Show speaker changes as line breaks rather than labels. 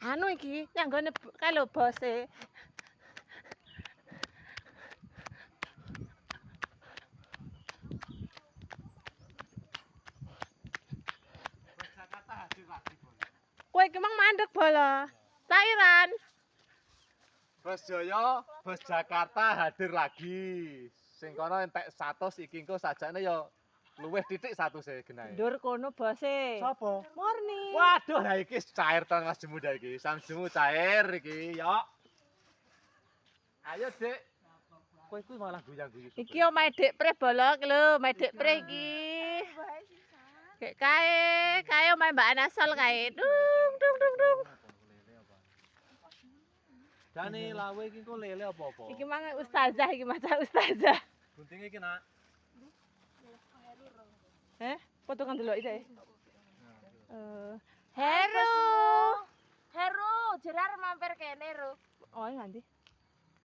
Anu iki nyanggone kae lho bose.
Bus Jakarta hadir lagi, Bos.
Kowe iki mang mandek bola. Lairan.
Bus Jaya, Bus Jakarta hadir lagi. Sing kono entek 100 iki engko sajane ya luwih titik 100 e genahe.
Ndur kono bose.
Sopo?
Murni.
Waduh, lah iki cair to Mas Jemu dah iki. Sang Jemu cair iki, yo. Ayo, Dik. Kowe kuwi malah guyang-guyu.
Iki omahe Dik Pre bolok lho, omahe Dik Pre iki. Kayak kae omahe Mbak Anasol kae. Dung dung dung dung.
Jane lawe iki kok lele apa-apa?
Iki mang ustazah iki maca ustazah.
Guntinge iki, Nak.
Potongan delok iki. Heru.
Heru, jerar mampir kene, Ru.
Oh, nanti.